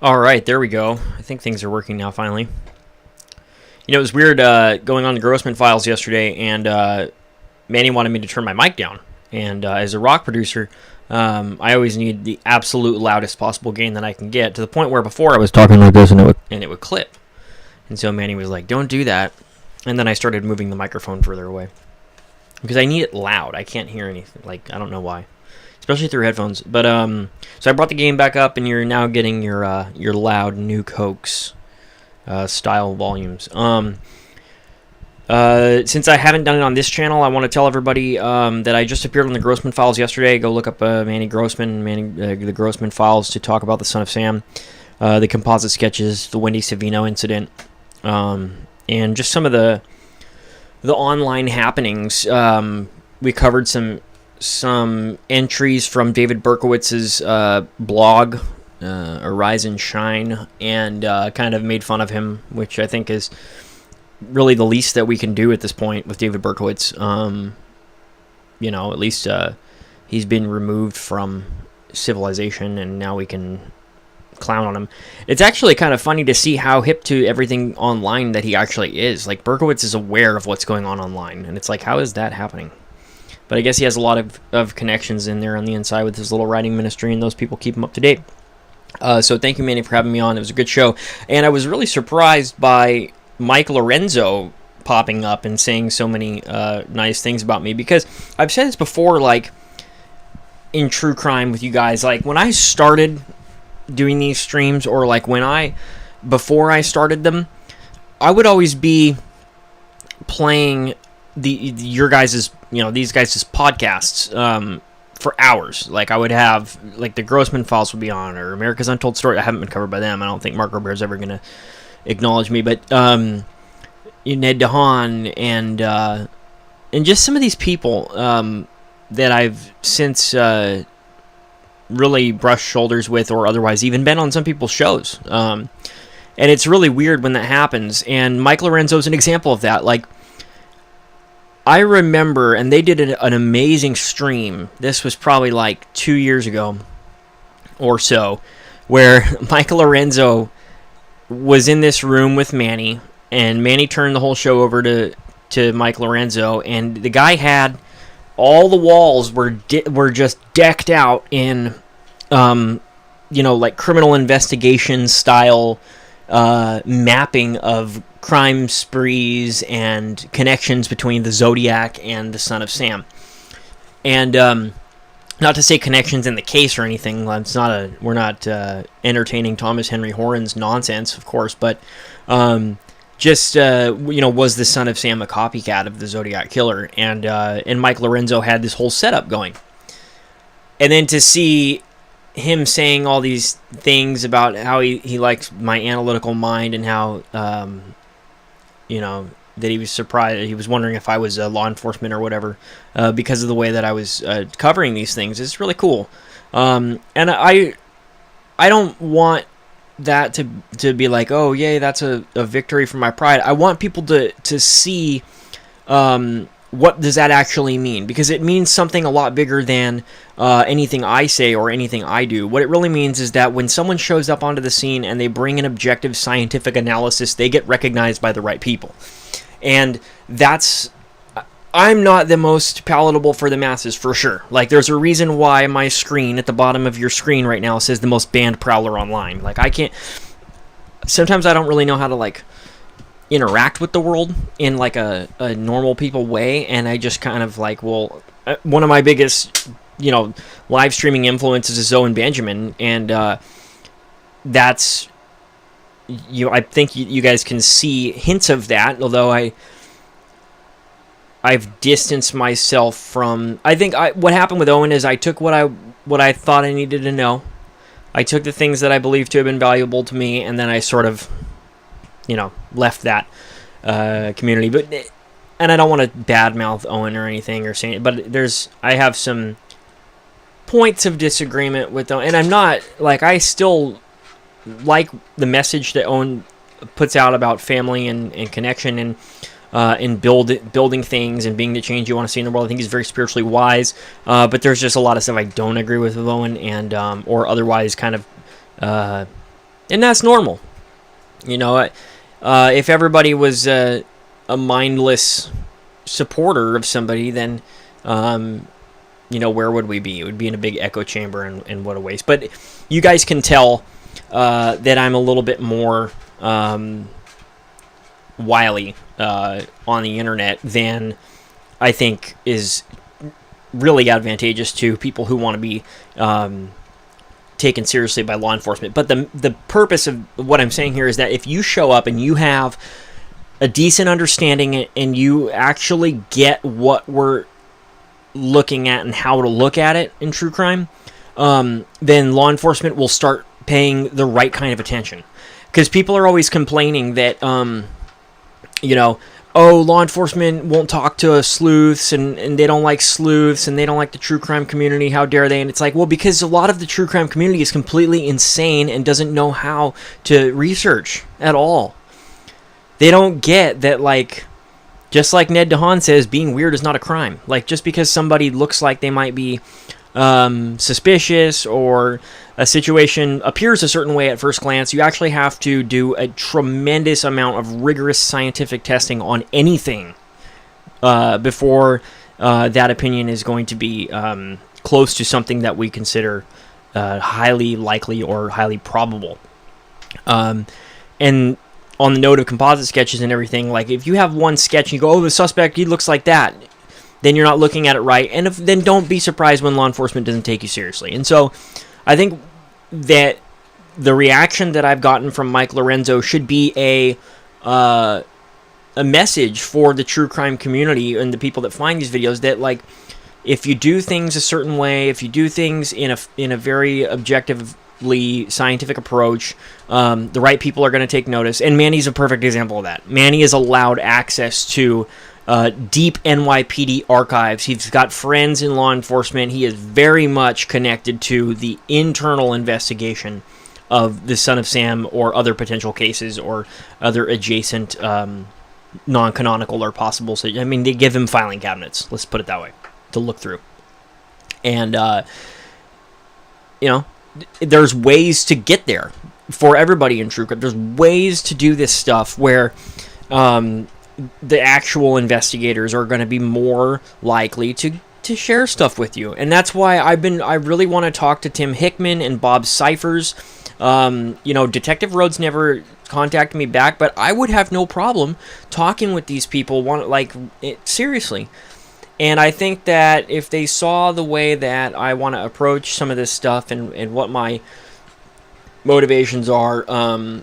All right, there we go. I think things are working now finally. It was weird going on the Grossman files yesterday, and Manny wanted me to turn my mic down. And as a rock producer, I always need the absolute loudest possible gain that I can get, to the point where before I was talking like this and it would clip. And so Manny was like, "Don't do that." And then I started moving the microphone further away because I need it loud. I can't hear anything. I don't know why, especially through headphones. But so I brought the game back up, and you're now getting your loud new Coax style volumes. Since I haven't done it on this channel, I want to tell everybody that I just appeared on the Grossman Files yesterday. Go look up Manny Grossman, the Grossman Files, to talk about the Son of Sam, the composite sketches, the Wendy Savino incident, and just some of the online happenings. We covered some entries from David Berkowitz's blog, Arise and Shine, and kind of made fun of him, which I think is really the least that we can do at this point with David Berkowitz. At least he's been removed from civilization, and now we can clown on him. It's actually kind of funny to see how hip to everything online that he actually is. Like, Berkowitz is aware of what's going on online, and it's like, how is that happening? But I guess he has a lot of connections in there on the inside with his little writing ministry, and those people keep him up to date. So thank you, Manny, for having me on. It was a good show. And I was really surprised by Mike Lorenzo popping up and saying so many nice things about me, because I've said this before, in true crime with you guys, when I started doing these streams, or before I started them, I would always be playing your guys's, these guys' podcasts for hours. I would have, the Grossman Files would be on, or America's Untold Story. I haven't been covered by them. I don't think Mark Robert's ever going to acknowledge me, but Ned DeHaan and just some of these people that I've since really brushed shoulders with, or otherwise even been on some people's shows. And it's really weird when that happens, and Mike Lorenzo's an example of that. I remember, and they did an amazing stream. This was probably 2 years ago or so, where Mike Lorenzo was in this room with Manny, and Manny turned the whole show over to Mike Lorenzo, and the guy had all the walls were just decked out in criminal investigation style mapping of crime sprees and connections between the Zodiac and the Son of Sam. And not to say connections in the case or anything. We're not entertaining Thomas Henry Horan's nonsense, of course, but was the Son of Sam a copycat of the Zodiac Killer? And Mike Lorenzo had this whole setup going. And then to see him saying all these things about how he likes my analytical mind, and how that he was surprised, he was wondering if I was law enforcement or whatever, because of the way that I was covering these things. It's really cool. And I don't want that to be like, oh yay, that's a victory for my pride. I want people to see what does that actually mean, because it means something a lot bigger than anything I say or anything I do. What it really means is that when someone shows up onto the scene and they bring an objective scientific analysis, they get recognized by the right people. And I'm not the most palatable for the masses, for sure. There's a reason why my screen at the bottom of your screen right now says the most banned prowler online. I can't... Sometimes I don't really know how to, interact with the world in, a normal people way, and I just kind of, one of my biggest, live streaming influences is Owen Benjamin, and that's... I think you guys can see hints of that, although I've distanced myself from... I think what happened with Owen is I took what I thought I needed to know. I took the things that I believed to have been valuable to me, and then I sort of, left that community. And I don't want to badmouth Owen or anything or say it, but I have some points of disagreement with Owen, and I'm not, I still like the message that Owen puts out about family and connection, and building things and being the change you want to see in the world. I think he's very spiritually wise, but there's just a lot of stuff I don't agree with Owen, and or otherwise kind of And that's normal. You know, if everybody was a mindless supporter of somebody, then, you know, where would we be? It would be in a big echo chamber, and what a waste. But you guys can tell that I'm a little bit more wily on the internet than I think is really advantageous to people who want to be taken seriously by law enforcement. But the purpose of what I'm saying here is that if you show up and you have a decent understanding and you actually get what we're looking at and how to look at it in true crime, then law enforcement will start paying the right kind of attention. Because people are always complaining that, you know, oh, law enforcement won't talk to sleuths, and they don't like sleuths, and they don't like the true crime community, how dare they? And it's like, well, because a lot of the true crime community is completely insane and doesn't know how to research at all. They don't get that, like, just like Ned DeHaan says, being weird is not a crime. Like, just because somebody looks like they might be suspicious, or a situation appears a certain way at first glance, you actually have to do a tremendous amount of rigorous scientific testing on anything before that opinion is going to be close to something that we consider highly likely or highly probable. And on the note of composite sketches and everything, like, if you have one sketch and you go, oh, the suspect, he looks like that, then you're not looking at it right, and then don't be surprised when law enforcement doesn't take you seriously. And so I think that the reaction that I've gotten from Mike Lorenzo should be a message for the true crime community and the people that find these videos, that, like, if you do things a certain way, if you do things in a very objectively scientific approach, the right people are going to take notice. And Manny's a perfect example of that. Manny is allowed access to deep NYPD archives. He's got friends in law enforcement. He is very much connected to the internal investigation of the Son of Sam or other potential cases or other adjacent non-canonical or possible. I mean, they give him filing cabinets, let's put it that way, to look through. And, you know, there's ways to get there for everybody in true crime. There's ways to do this stuff where the actual investigators are going to be more likely to share stuff with you. And that's why I really want to talk to Tim Hickman and Bob Cyphers. You know, Detective Rhodes never contacted me back, but I would have no problem talking with these people, seriously. And I think that if they saw the way that I want to approach some of this stuff and what my motivations are,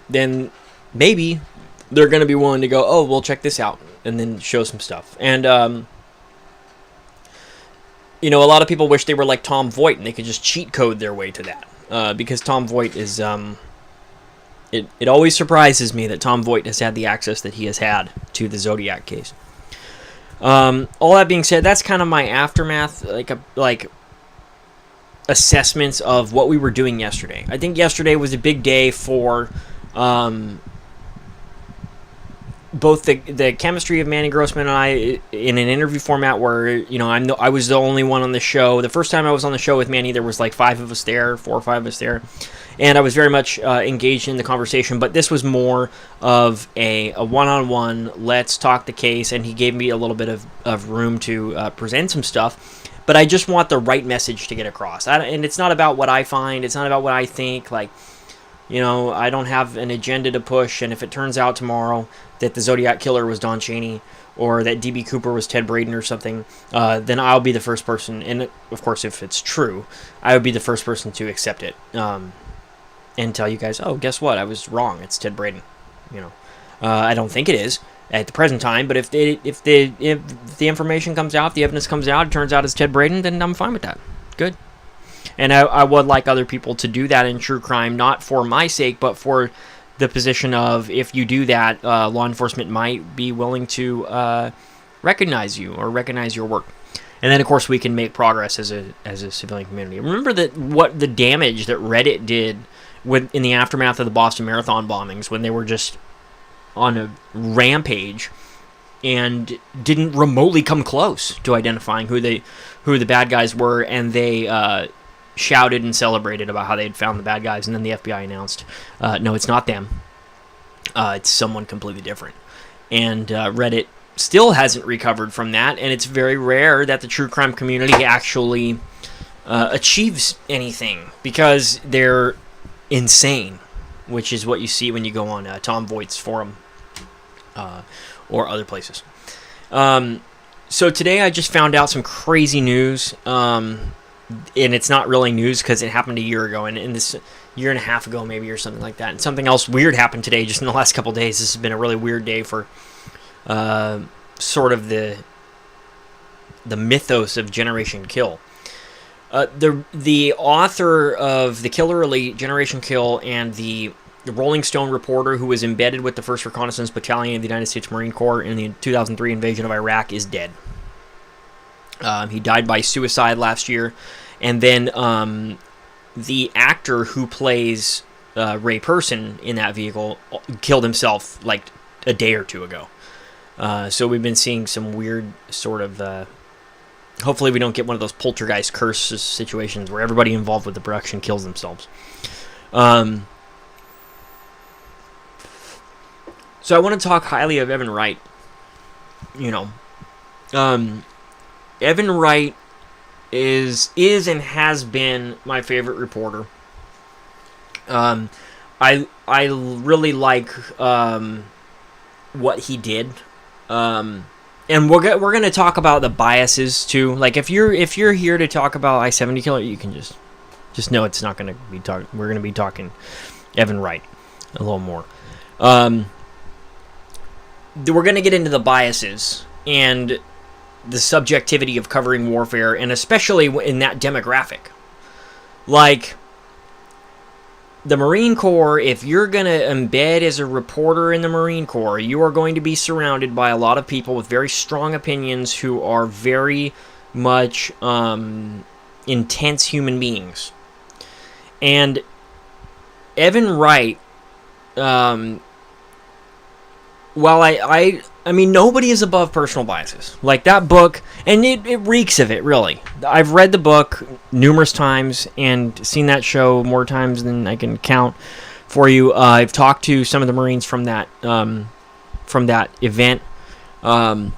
then maybe they're going to be willing to go, oh, well, check this out, and then show some stuff. And, you know, a lot of people wish they were like Tom Voigt and they could just cheat code their way to that. Because Tom Voigt is, it always surprises me that Tom Voigt has had the access that he has had to the Zodiac case. All that being said, that's kind of my aftermath, like assessments of what we were doing yesterday. I think yesterday was a big day for both the chemistry of Manny Grossman and I in an interview format where, you know, I was the only one on the show. The first time I was on the show with Manny, there was like 4 or 5 of us there, and I was very much engaged in the conversation. But this was more of a one-on-one, let's talk the case, and he gave me a little bit of room to present some stuff. But I just want the right message to get across. And it's not about what I find. It's not about what I think. Like, you know, I don't have an agenda to push, and if it turns out tomorrow that the Zodiac Killer was Don Chaney or that D.B. Cooper was Ted Braden or something, then I'll be the first person, and of course if it's true, I would be the first person to accept it and tell you guys, oh, guess what, I was wrong, it's Ted Braden. You know, I don't think it is at the present time, but if the information comes out, the evidence comes out, it turns out it's Ted Braden, then I'm fine with that. Good. And I would like other people to do that in true crime, not for my sake, but for the position of, if you do that, law enforcement might be willing to recognize you or recognize your work. And then, of course, we can make progress as a civilian community. Remember that what the damage that Reddit did in the aftermath of the Boston Marathon bombings, when they were just on a rampage and didn't remotely come close to identifying who the bad guys were, and they shouted and celebrated about how they had found the bad guys, and then the FBI announced, no, it's not them. It's someone completely different. And Reddit still hasn't recovered from that, and it's very rare that the true crime community actually achieves anything, because they're insane, which is what you see when you go on Tom Voigt's forum or other places. So today I just found out some crazy news, and it's not really news because it happened a year ago, and in this year and a half ago maybe, or something like that. And something else weird happened today, just in the last couple of days. This has been a really weird day for sort of the mythos of Generation Kill. The author of The Killer Elite, Generation Kill, and the Rolling Stone reporter who was embedded with the 1st Reconnaissance Battalion of the United States Marine Corps in the 2003 invasion of Iraq is dead. He died by suicide last year. And then the actor who plays Ray Person in that vehicle killed himself like a day or two ago. So we've been seeing some weird sort of... hopefully we don't get one of those poltergeist curse situations where everybody involved with the production kills themselves. So I want to talk highly of Evan Wright. Evan Wright is and has been my favorite reporter. I really like what he did. And we're gonna talk about the biases too. Like if you're here to talk about I-70 Killer, you can just know it's not gonna be we're gonna be talking Evan Wright a little more. We're gonna get into the biases and the subjectivity of covering warfare, and especially in that demographic. Like the Marine Corps, if you're going to embed as a reporter in the Marine Corps, you are going to be surrounded by a lot of people with very strong opinions who are very much intense human beings. And Evan Wright, while I mean, nobody is above personal biases. Like that book, and it reeks of it, really. I've read the book numerous times and seen that show more times than I can count for you. I've talked to some of the Marines from that event, and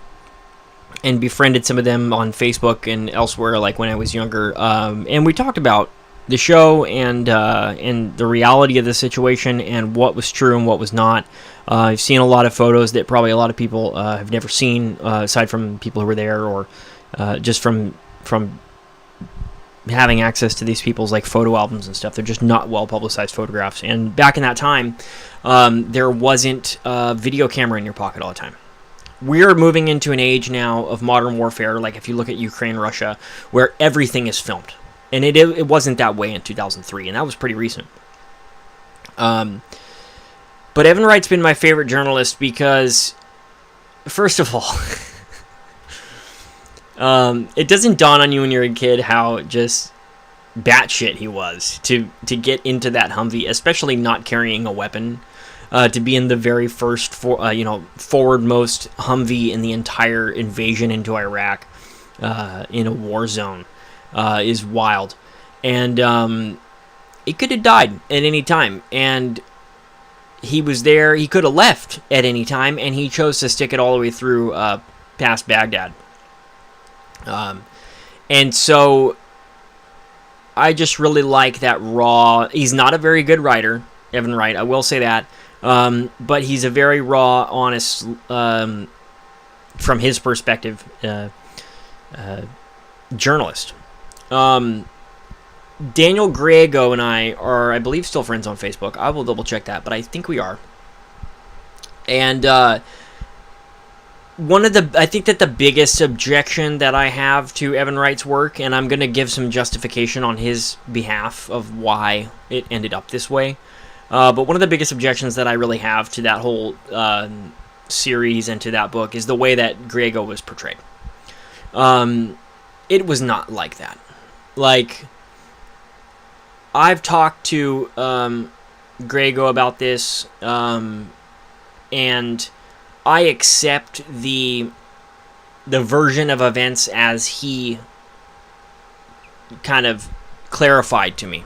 befriended some of them on Facebook and elsewhere, like when I was younger. And we talked about the show and the reality of the situation and what was true and what was not. I've seen a lot of photos that probably a lot of people have never seen, aside from people who were there, or just from having access to these people's like photo albums and stuff. They're just not well publicized photographs. And back in that time, there wasn't a video camera in your pocket all the time. We're moving into an age now of modern warfare, like if you look at Ukraine, Russia, where everything is filmed. And it wasn't that way in 2003, and that was pretty recent. But Evan Wright's been my favorite journalist because, first of all, it doesn't dawn on you when you're a kid how just batshit he was to get into that Humvee, especially not carrying a weapon, to be in the very first forwardmost Humvee in the entire invasion into Iraq, in a war zone, is wild. And he could have died at any time, and he was there. He could have left at any time, and he chose to stick it all the way through past Baghdad. And so I just really like that raw... He's not a very good writer, Evan Wright, I will say that. But he's a very raw, honest, from his perspective, journalist. Daniel Grego and I are, I believe, still friends on Facebook. I will double check that, but I think we are. And I think that the biggest objection that I have to Evan Wright's work, and I'm going to give some justification on his behalf of why it ended up this way, but one of the biggest objections that I really have to that whole series and to that book is the way that Grego was portrayed. It was not like that. Like, I've talked to Grego about this, and I accept the version of events as he kind of clarified to me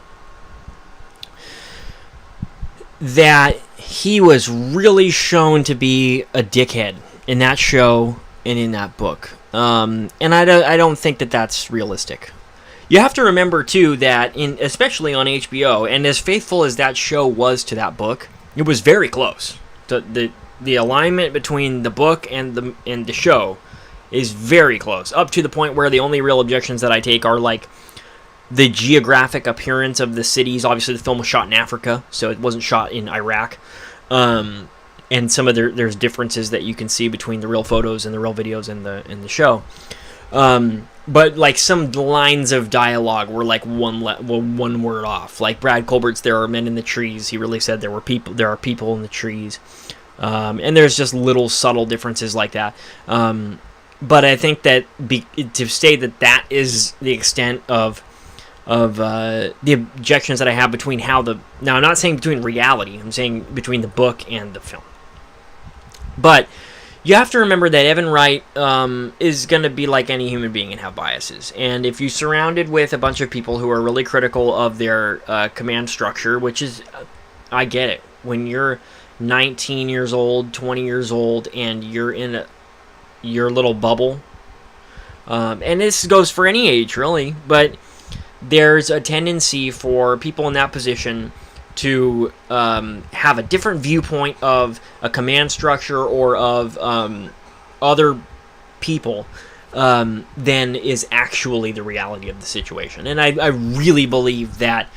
that he was really shown to be a dickhead in that show and in that book. And I don't think that that's realistic. You have to remember, too, that especially on HBO, and as faithful as that show was to that book, it was very close. The alignment between the book and the show is very close, up to the point where the only real objections that I take are like the geographic appearance of the cities. Obviously, the film was shot in Africa, so it wasn't shot in Iraq. And some of there's differences that you can see between the real photos and the real videos in the show. But like some lines of dialogue were like one word off. Like Brad Colbert's "There are men in the trees." He really said there are people in the trees. And there's just little subtle differences like that. But I think that to state that is the extent of the objections that I have between now I'm not saying between reality, I'm saying between the book and the film. But you have to remember that Evan Wright is going to be like any human being and have biases. And if you're surrounded with a bunch of people who are really critical of their command structure, which is, I get it. When you're 19 years old, 20 years old, and you're in your little bubble, and this goes for any age, really, but there's a tendency for people in that position to have a different viewpoint of a command structure or of other people than is actually the reality of the situation. And I really believe that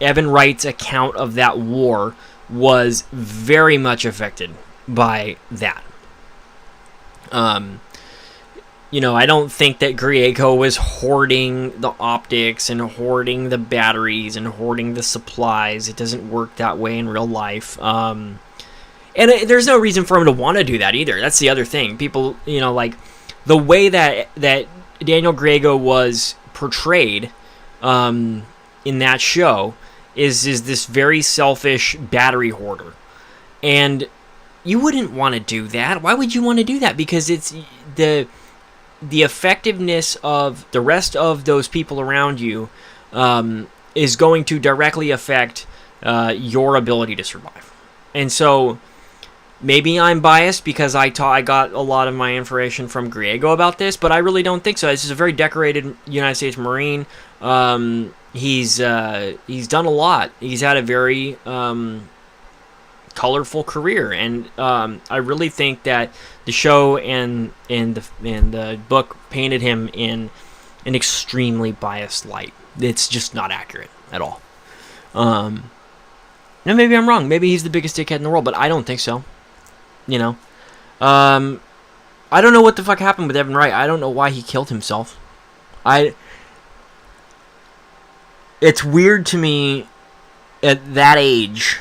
Evan Wright's account of that war was very much affected by that. I don't think that Griego was hoarding the optics and hoarding the batteries and hoarding the supplies. It doesn't work that way in real life. And there's no reason for him to want to do that either. That's the other thing. People, like the way that Daniel Griego was portrayed in that show is this very selfish battery hoarder. And you wouldn't want to do that. Why would you want to do that? Because it's the effectiveness of the rest of those people around you is going to directly affect your ability to survive. And so maybe I'm biased because I got a lot of my information from Griego about this, but I really don't think so. This is a very decorated United States Marine. He's done a lot. He's had a very colorful career, and I really think that the show and the book painted him in an extremely biased light. It's just not accurate at all. Now maybe I'm wrong. Maybe he's the biggest dickhead in the world, but I don't think so. I don't know what the fuck happened with Evan Wright. I don't know why he killed himself. It's weird to me at that age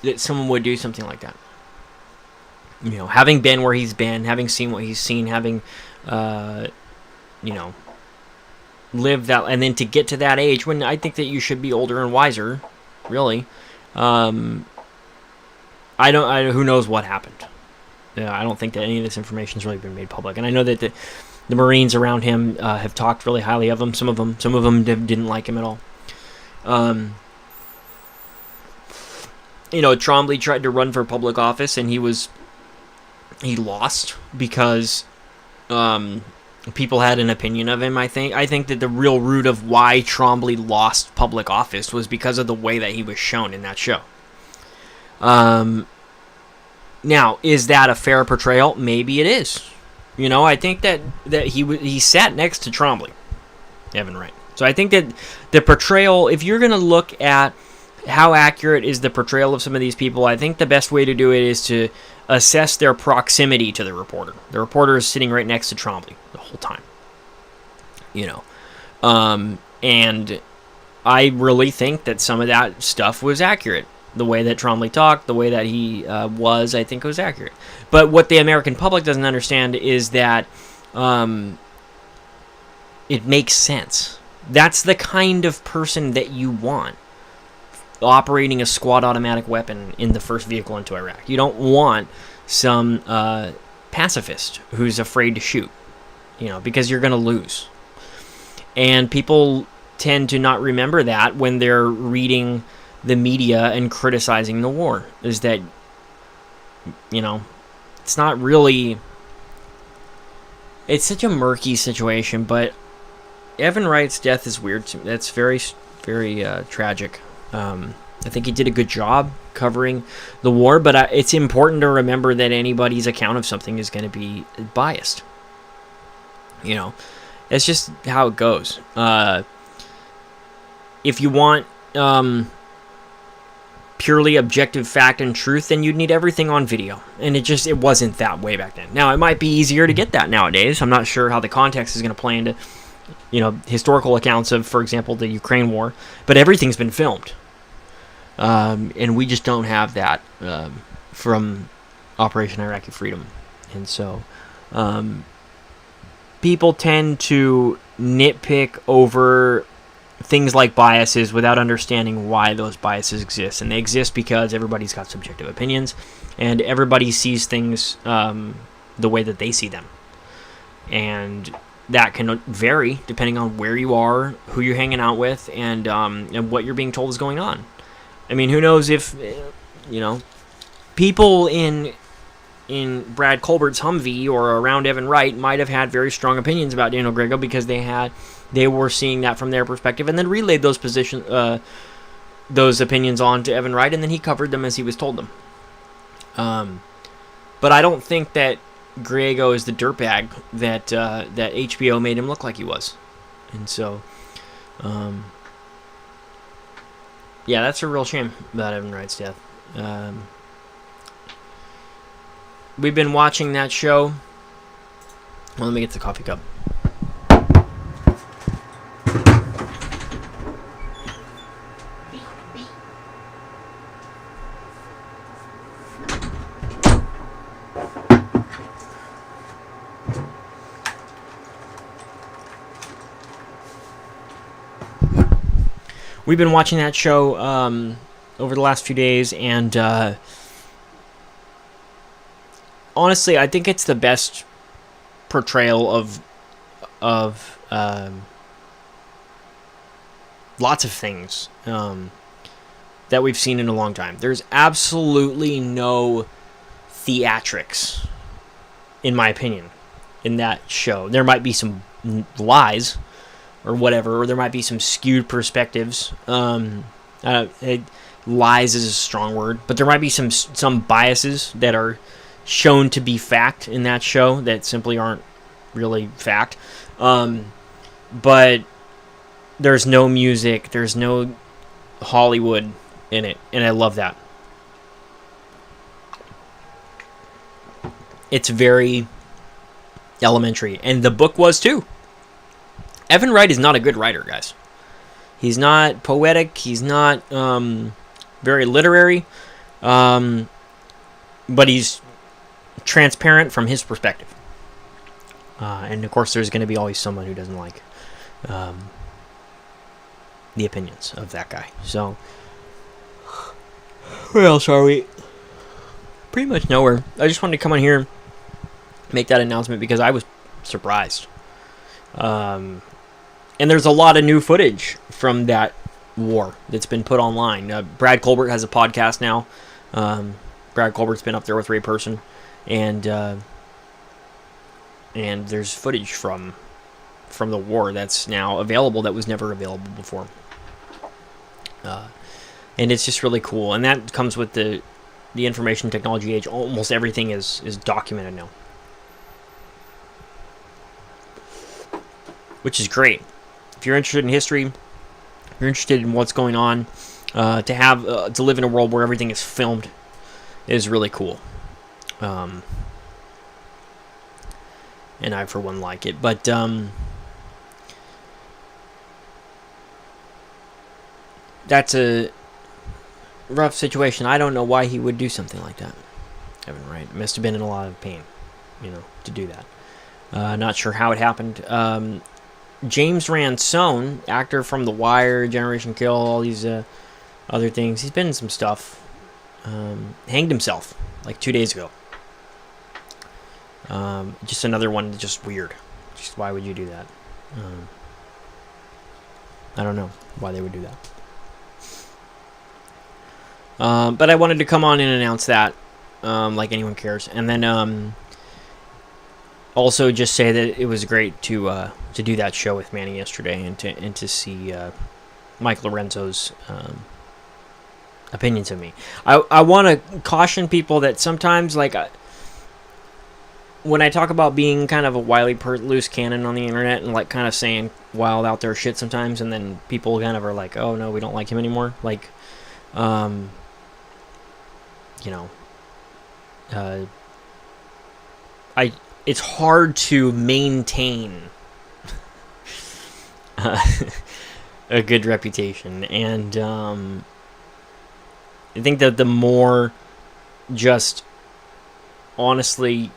that someone would do something like that. Having been where he's been, having seen what he's seen, having, lived that, and then to get to that age when I think that you should be older and wiser, really. Who knows what happened. I don't think that any of this information has really been made public. And I know that the Marines around him have talked really highly of him. Some of them didn't like him at all. Trombley tried to run for public office, and he lost because people had an opinion of him. I think that the real root of why Trombley lost public office was because of the way that he was shown in that show. Now, is that a fair portrayal? Maybe it is. I think that he sat next to Trombley, Evan Wright. So I think that the portrayal, if you're going to look at how accurate is the portrayal of some of these people, I think the best way to do it is to assess their proximity to the reporter. The reporter is sitting right next to Trombley the whole time. And I really think that some of that stuff was accurate. The way that Trombley talked, the way that he was, I think was accurate. But what the American public doesn't understand is that it makes sense. That's the kind of person that you want operating a squad automatic weapon in the first vehicle into Iraq. You don't want some pacifist who's afraid to shoot, because you're going to lose. And people tend to not remember that when they're reading the media and criticizing the war. Is that, it's not really... It's such a murky situation, but Evan Wright's death is weird to me. That's very, very tragic. I think he did a good job covering the war, but it's important to remember that anybody's account of something is going to be biased. It's just how it goes. If you want purely objective fact and truth, then you'd need everything on video. And it wasn't that way back then. Now, it might be easier to get that nowadays. I'm not sure how the context is going to play into, historical accounts of, for example, the Ukraine war. But everything's been filmed. And we just don't have that from Operation Iraqi Freedom. And so people tend to nitpick over things like biases without understanding why those biases exist. And they exist because everybody's got subjective opinions, and everybody sees things the way that they see them. And that can vary depending on where you are, who you're hanging out with, and what you're being told is going on. I mean, who knows if, people in Brad Colbert's Humvee or around Evan Wright might have had very strong opinions about Daniel Grego because they were seeing that from their perspective, and then relayed those opinions on to Evan Wright, and then he covered them as he was told them. But I don't think that Grego is the dirtbag that HBO made him look like he was. And so, yeah, that's a real shame about Evan Wright's death. We've been watching that show. Well, let me get the coffee cup. We've been watching that show over the last few days, and honestly, I think it's the best portrayal of lots of things that we've seen in a long time. There's absolutely no theatrics, in my opinion, in that show. There might be some lies or whatever, or there might be some skewed perspectives. Lies is a strong word, but there might be some biases that are shown to be fact in that show that simply aren't really fact. But there's no music, there's no Hollywood in it, and I love that. It's very elementary, and the book was too. Evan Wright is not a good writer, guys. He's not poetic. He's not very literary. But he's transparent from his perspective. And, of course, there's going to be always someone who doesn't like the opinions of that guy. So, where else are we? Pretty much nowhere. I just wanted to come on here and make that announcement because I was surprised. And there's a lot of new footage from that war that's been put online. Brad Colbert has a podcast now. Brad Colbert's been up there with Ray Person, and there's footage from the war that's now available that was never available before. And it's just really cool. And that comes with the information technology age. Almost everything is documented now, which is great. If you're interested in history, if you're interested in what's going on, to live in a world where everything is filmed is really cool. And I, for one, like it. But that's a rough situation. I don't know why he would do something like that. Evan Wright must have been in a lot of pain, to do that. Not sure how it happened. James Ransone, actor from The Wire, Generation Kill, all these other things. He's been in some stuff. Hanged himself like 2 days ago. Just another one, just weird. Just why would you do that? I don't know why they would do that. But I wanted to come on and announce that, like anyone cares, and then also just say that it was great to do that show with Manny yesterday, and to see Mike Lorenzo's opinions of me. I want to caution people that sometimes, like, when I talk about being kind of a wily, loose cannon on the internet and like kind of saying wild out there shit sometimes, and then people kind of are like, "Oh no, we don't like him anymore." Like, you know, it's hard to maintain a good reputation, and I think that the more just honestly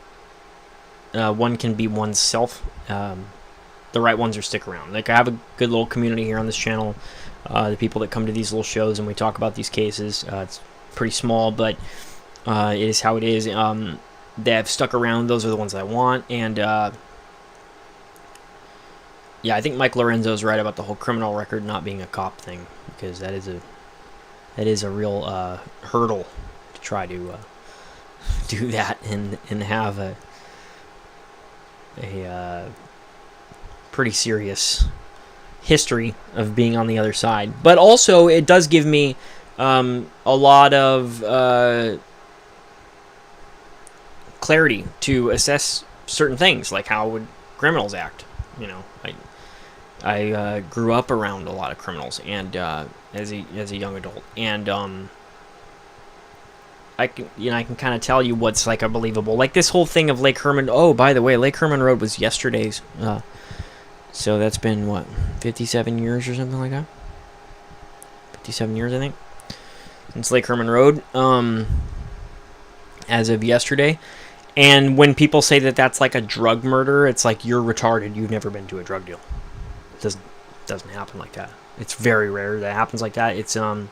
one can be oneself, the right ones are stick around. Like, I have a good little community here on this channel. The people that come to these little shows and we talk about these cases, it's pretty small, but it is how it is. That have stuck around, those are the ones I want. And yeah, I think Mike Lorenzo's right about the whole criminal record not being a cop thing, because that is a real hurdle to try to do that and have a pretty serious history of being on the other side. But also, it does give me a lot of clarity to assess certain things, like how would criminals act. You know, I grew up around a lot of criminals, and as a young adult, and I can kind of tell you what's like unbelievable. Like this whole thing of Lake Herman. Oh, by the way, Lake Herman Road was yesterday's. So that's been, what, 57 years or something like that? 57 years, I think, since Lake Herman Road, as of yesterday. And when people say that that's like a drug murder, it's like, you're retarded. You've never been to a drug deal. It doesn't happen like that. It's very rare that it happens like that. It's and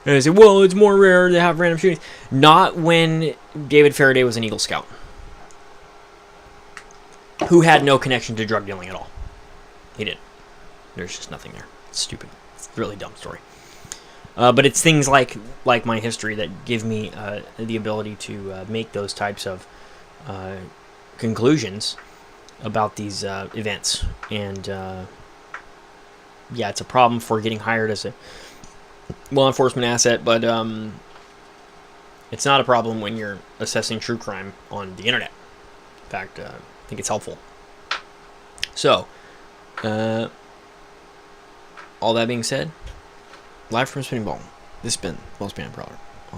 I say, well, it's more rare to have random shootings. Not when David Faraday was an Eagle Scout, who had no connection to drug dealing at all. He didn't. There's just nothing there. It's stupid. It's a really dumb story. But it's things like my history that give me the ability to make those types of conclusions about these events. And yeah, it's a problem for getting hired as a law enforcement asset, but it's not a problem when you're assessing true crime on the internet. In fact, I think it's helpful. So, all that being said, live from Spinning Ball, this has been Ball Spinning Prowler.